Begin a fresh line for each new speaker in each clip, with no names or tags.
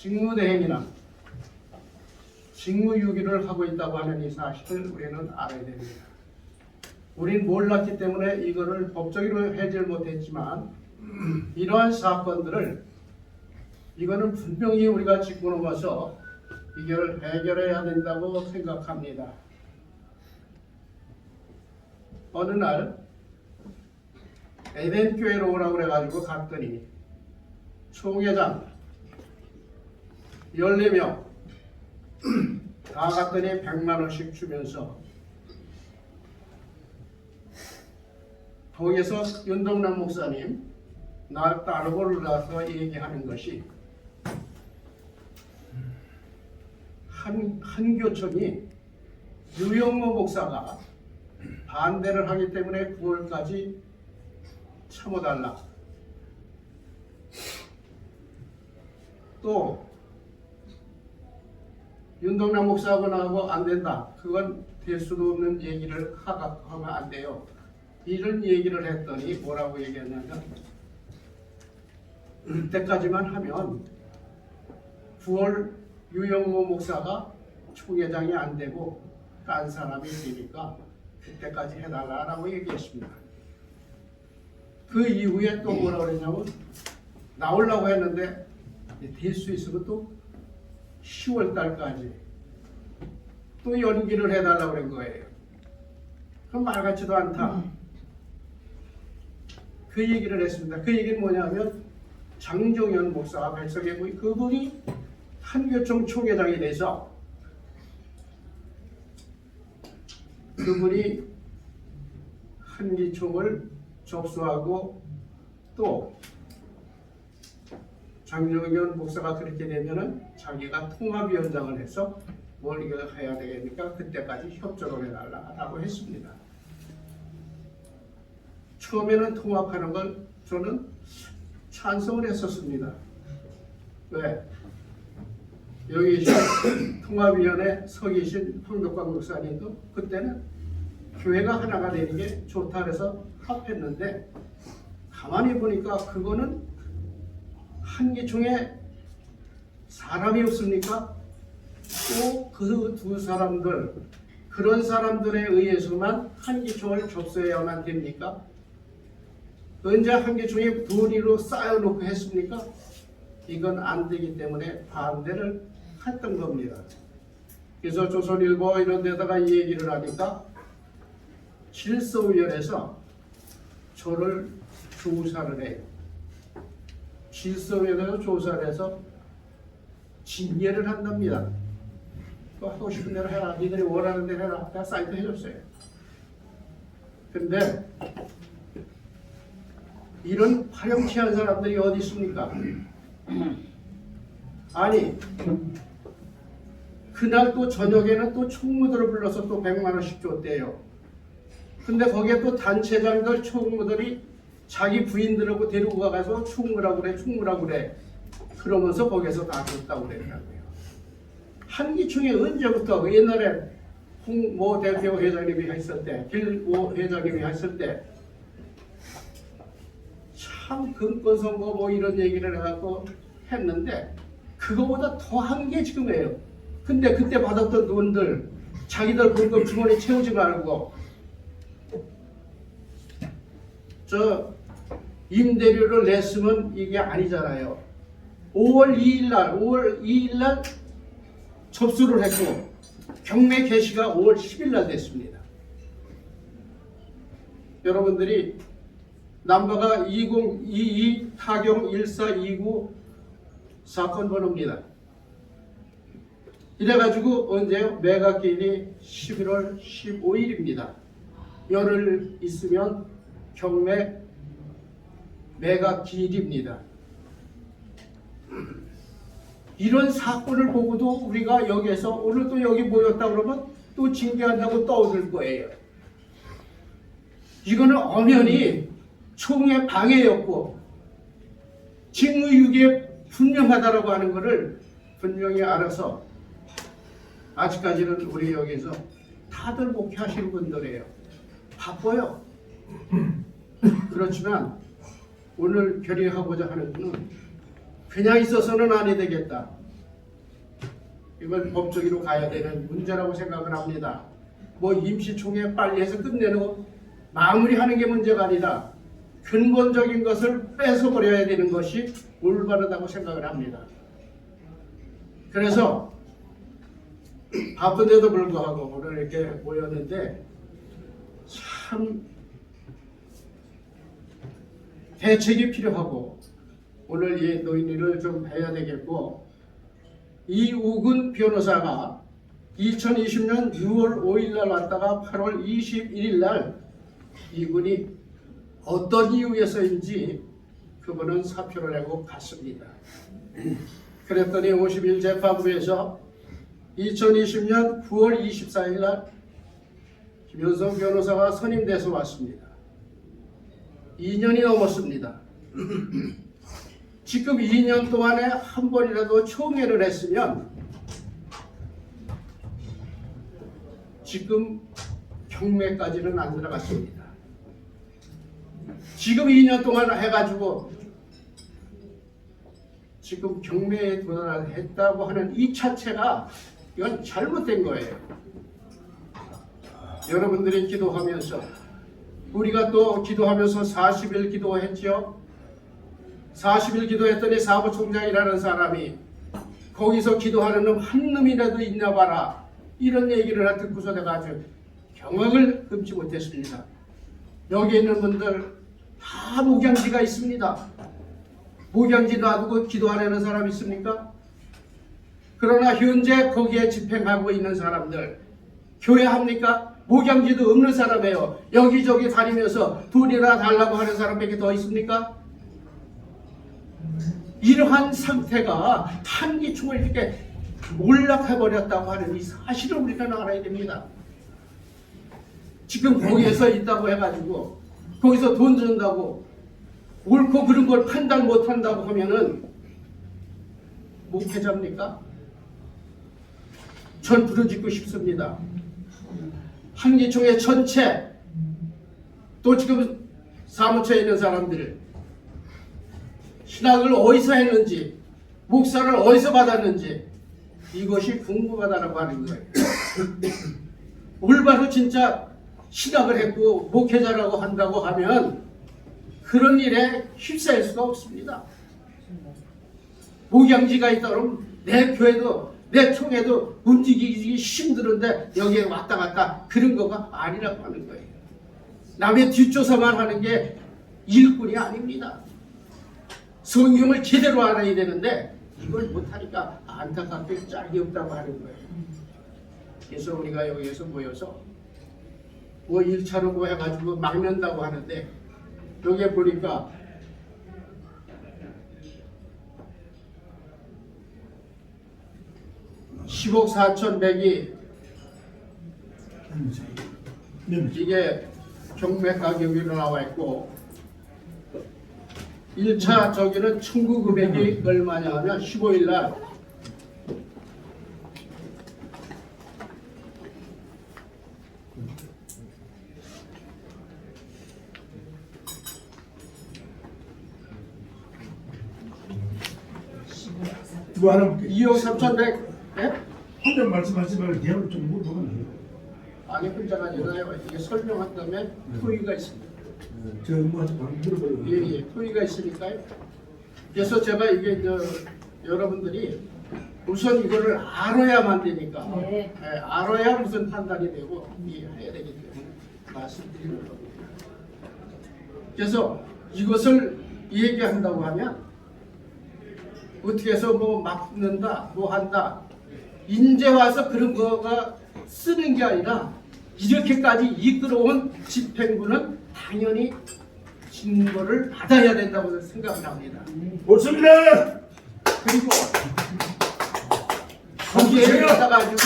직무대행이나 직무유기를 하고 있다고 하는 이 사실을 우리는 알아야 됩니다. 우린 몰랐기 때문에 이거를 법적으로 해결 못했지만 이러한 사건들을 이거는 분명히 우리가 짚고 넘어서 이걸 해결해야 된다고 생각합니다. 어느 날 에덴교회로 오라고 그래가지고 갔더니 총회장 14명 다 갔더니 100만 원씩 주면서 거기에서 윤동남 목사님 날 따르고 올라서 얘기하는 것이 한 교청이 유영모 목사가 반대를 하기 때문에 9월까지 참아달라. 또 윤동남 목사하고 나하고 안 된다. 그건 될 수도 없는 얘기를 하면 안 돼요. 이런 얘기를 했더니 뭐라고 얘기했냐면 그때까지만 하면 9월 유영모 목사가 총회장이 안 되고 딴 사람이 되니까 그때까지 해달라고 얘기했습니다. 그 이후에 또 뭐라고 그랬냐면 나오려고 했는데 될 수 있으면 또 10월 달까지 또 연기를 해달라고 그런 거예요. 그럼 말 같지도 않다. 그 얘기를 했습니다. 그 얘기는 뭐냐면 장종현 목사가 발석했고 그분이 한교총 총회장이 돼서 그분이 한기총을 접수하고 또 장종현 목사가 그렇게 되면은 자기가 통합위원장을 해서 뭘 이걸 해야 되겠니까 그때까지 협조를 해달라고 했습니다. 처음에는 통합하는 걸 저는 찬성을 했었습니다. 왜? 여기 계신 통합위원회 서 계신 황덕광 목사님도 그때는 교회가 하나가 되는 게 좋다 그래서 합했는데 가만히 보니까 그거는 한기총에 사람이 없습니까? 또 그 두 사람들 그런 사람들에 의해서만 한기총을 접수해야만 됩니까? 언제 한기총이 도리로 쌓여놓고 했습니까? 이건 안 되기 때문에 반대를 했던 겁니다. 그래서 조선일보 이런 데다가 이 얘기를 하니까 질서위원회에서 저를 조사를 해요. 질서위원회에서 조사를 해서 징계를 한답니다. 하고 싶은 대로 해라. 니들이 원하는 대로 해라. 내가 사이트 해줬어요. 근데 이런 파렴치한 사람들이 어디 있습니까? 아니 그날 또 저녁에는 또 총무들을 불러서 또 100만 원씩 줬대요. 근데 거기에 또 단체장들 총무들이 자기 부인들하고 데리고 가서 총무라고 그래. 그러면서 거기서 다 줬다고 그랬더라고요. 한기총이 언제부터 옛날에 홍모 대표 회장님이 했을 때, 길모 회장님이 했을 때 참 금권선거 뭐 이런 얘기를 해갖고 했는데 그거보다 더한 게 지금이에요. 근데 그때 받았던 돈들 자기들 금권 주머니 채우지 말고 저 임대료를 냈으면 이게 아니잖아요. 5월 2일 날 접수를 했고 경매 개시가 5월 10일 날 됐습니다. 여러분들이 넘버가 2022 타경 1429 사건 번호입니다. 이래가지고 언제요? 매각기일이 11월 15일입니다. 열흘 있으면 경매 매각기일입니다. 이런 사건을 보고도 우리가 여기에서 오늘 또 여기 모였다 그러면 또 징계한다고 떠들 거예요. 이거는 엄연히 총의 방해였고 직무유기에 분명하다라고 하는 것을 분명히 알아서 아직까지는 우리 여기서 다들 목회하시는 분들이에요. 바빠요. 그렇지만 오늘 결의하고자 하는 것은 그냥 있어서는 아니 되겠다. 이걸 법적으로 가야 되는 문제라고 생각을 합니다. 뭐 임시총회 빨리 해서 끝내는 마무리하는 게 문제가 아니라 근본적인 것을 뺏어버려야 되는 것이 올바르다고 생각을 합니다. 그래서 바쁜데도 불구하고 오늘 이렇게 모였는데 참 대책이 필요하고 오늘 이 논의를 좀 해야 되겠고, 이우근 변호사가 2020년 6월 5일 날 왔다가 8월 21일 날 이분이 어떤 이유에서인지 그분은 사표를 내고 갔습니다. 그랬더니 50일 재판부에서 2020년 9월 24일 날 김현성 변호사가 선임돼서 왔습니다. 2년이 넘었습니다. 지금 2년 동안에 한 번이라도 총회를 했으면 지금 경매까지는 안 들어갔습니다. 지금 2년 동안 해가지고 지금 경매에 도달했다고 하는 이 자체가 이건 잘못된 거예요. 여러분들이 기도하면서 우리가 또 기도하면서 40일 기도했죠. 40일 기도했더니 사무총장이라는 사람이 거기서 기도하는 놈 한 놈이라도 있나 봐라, 이런 얘기를 듣고서 내가 아주 경악을 금치 못했습니다. 여기 있는 분들 다 목양지가 있습니다. 목양지 놔두고 기도 안 하는 사람 있습니까? 그러나 현재 거기에 집행하고 있는 사람들 교회 합니까? 목양지도 없는 사람이에요. 여기저기 다니면서 돈이나 달라고 하는 사람밖에 더 있습니까? 이러한 상태가 한기총을 이렇게 몰락해버렸다고 하는 이 사실을 우리가 알아야 됩니다. 지금 거기에서 있다고 해가지고 거기서 돈 준다고 옳고 그른 걸 판단 못한다고 하면은 목회자입니까? 전 부르짖고 싶습니다. 한기총회 전체 또 지금 사무처에 있는 사람들 신학을 어디서 했는지, 목사를 어디서 받았는지 이것이 궁금하다라고 하는 거예요. 올바로 진짜 신학을 했고 목회자라고 한다고 하면 그런 일에 휩싸일 수가 없습니다. 목양지가 있다 그러면 내 교회도 내 총회도 움직이기 힘드는데 여기에 왔다 갔다 그런 거가 아니라고 하는 거예요. 남의 뒷조사만 하는 게 일꾼이 아닙니다. 성경을 제대로 알아야 되는데 이걸 못하니까 안타깝게 짝이 없다고 하는 거예요. 그래서 우리가 여기에서 모여서 뭐 1차로 뭐 해가지고 막는다고 하는데 여기에 보니까 (10억 4,100이) 이게 경매 가격으로 나와 있고 1차 저기는 청구 금액이 얼마냐 하면 15일 날
뭐 하나 볼게.
2억 3,100. 예?
혼자 말씀하지 말고 대화를 좀 물어보면 돼요.
아니 혼자가 아니라요. 이게 설명한 다음에 토의가 있습니다.
저뭐 방금 물어보려고.
예, 토의가 있으니까요. 그래서 제가 이게 여러분들이 우선 이거를 알아야만 되니까
네.
예, 알아야 무슨 판단이 되고 이해해야 되기 때문에 말씀드리는 겁니다. 그래서 이것을 얘기한다고 하면 어떻게 해서 뭐 막는다, 뭐 한다. 인제 와서 그런 거가 쓰는 게 아니라 이렇게까지 이끌어온 집행부는 당연히 진거를 받아야 된다고 생각을 합니다.
옳습니다.
그리고 거기에 가가지고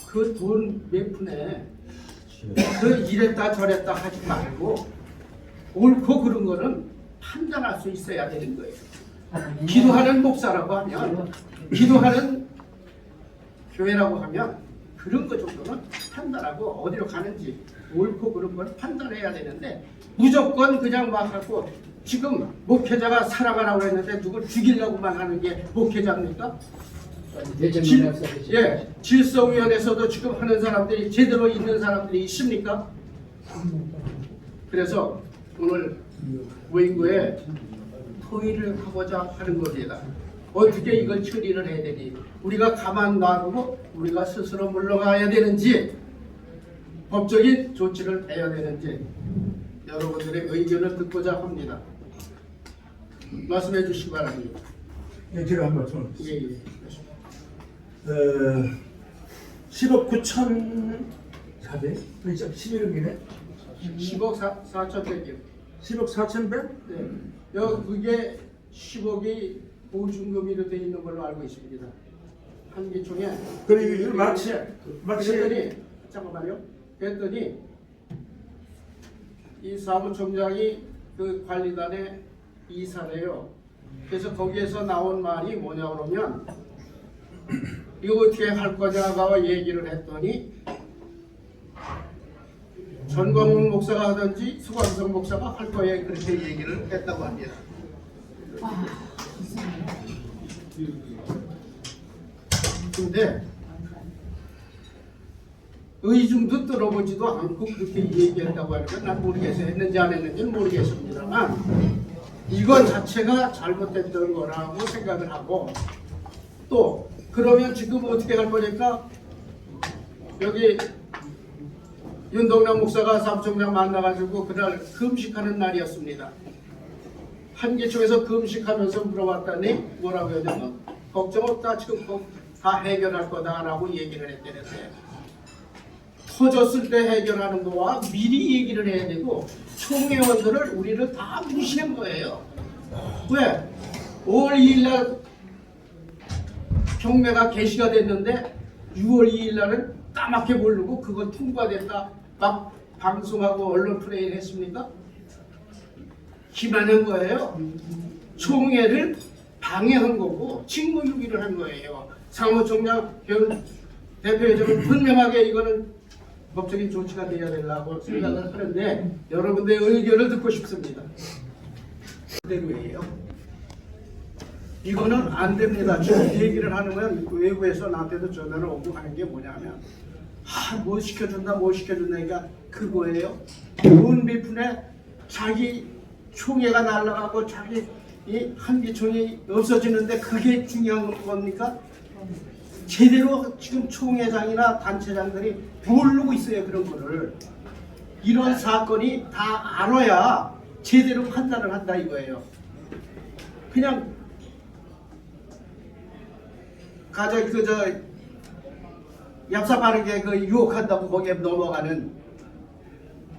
그 돈 몇 푼에 그 이랬다 저랬다 하지 말고 옳고 그른 거는 판단할 수 있어야 되는 거예요. 기도하는 목사라고 하면, 기도하는 교회라고 하면 그런 거 정도는 판단하고 어디로 가는지 옳고 그른 걸 판단해야 되는데 무조건 그냥 막 갖고 지금 목회자가 살아가라고 했는데 누굴 죽이려고만 하는 게 목회자입니까? 질서위원회에서도 지금 하는 사람들이 제대로 있는 사람들이 있습니까? 그래서 오늘 외인부에 토의를 하고자 하는 겁니다. 어떻게 이걸 처리를 해야 되니? 우리가 가만 놔두고 우리가 스스로 물러가야 되는지 법적인 조치를 해야 되는지 여러분들의 의견을 듣고자 합니다. 말씀해 주시기 바랍니다.
네, 제가 한 말씀.
예.
10억 9천 4백? 11억이네?
10억 4,100여.
10억 4,100?
네. 그게 10억이 보증금으로 되어 있는 걸로 알고 있습니다. 한기총에.
그리고 마치
그랬더니 잠깐만요. 그랬더니 이 사무총장이 그 관리단의 이사래요. 그래서 거기에서 나온 말이 뭐냐 그러면 이거 어떻게 할 거냐고 얘기를 했더니 전광훈 목사가 하든지 수광성 목사가 할 거예요. 그렇게 얘기를 했다고 합니다. 근데 의중도 들어보지도 않고 그렇게 얘기했다고 하니까 난 모르겠어요. 했는지 안 했는지는 모르겠습니다만 이것 자체가 잘못됐던 거라고 생각을 하고 또 그러면 지금 어떻게 할 거니까 여기 윤동남 목사가 사무총장 만나가지고 그날 금식하는 날이었습니다. 한기총에서 금식하면서 물어봤더니 뭐라고 해야 되나? 걱정 없다. 지금 다 해결할 거다라고 얘기를 했대는데 터졌을 때 해결하는 거와 미리 얘기를 해야 되고 총회원들을 우리를 다 무시한 거예요. 왜? 5월 2일 날 경매가 개시가 됐는데 6월 2일 날은 까맣게 모르고 그거 통과됐다 막 방송하고 언론 플레이를 했습니까? 기만한 거예요. 총회를 방해한 거고 직무유기를 한 거예요. 사무총장 대표회장은 분명하게 이거는 법적인 조치가 돼야 되려고 생각을 하는데 여러분들의 의견을 듣고 싶습니다. 그대로예요. 이거는 안 됩니다. 지금 얘기를 하면 외부에서 나한테도 전화를 오고 하는 게 뭐냐면 뭐 시켜준다 뭐 시켜준다니까 그거예요. 온 비푼에 자기 총회가 날아가고 자기 이 한기총이 없어지는데 그게 중요한 겁니까? 제대로 지금 총회장이나 단체장들이 모르고 있어요. 그런 거를. 이런 사건이 다 알아야 제대로 판단을 한다 이거예요. 그냥 가장 얍삽 바르게 유혹한다고 거기에 넘어가는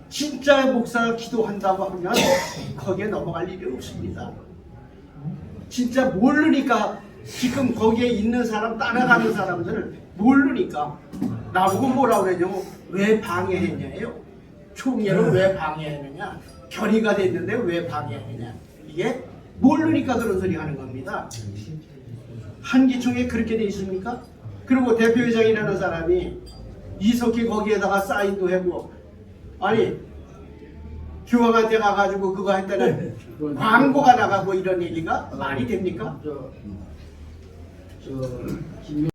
진짜 목사가 기도한다고 하면 거기에 넘어갈 일이 없습니다. 진짜 모르니까 지금 거기에 있는 사람 따라가는 사람들 모르니까 나보고 뭐라고 그러냐고 왜 방해했냐요. 총회를 왜 방해했느냐. 결의가 됐는데 왜 방해했느냐. 이게 모르니까 그런 소리 하는 겁니다. 한기총에 그렇게 돼 있습니까? 그리고 대표회장이라는 사람이 이석희 거기에다가 사인도 하고 아니 교황한테 가가지고 그거 했다는 광고가 나가고 이런 얘기가 말이 됩니까?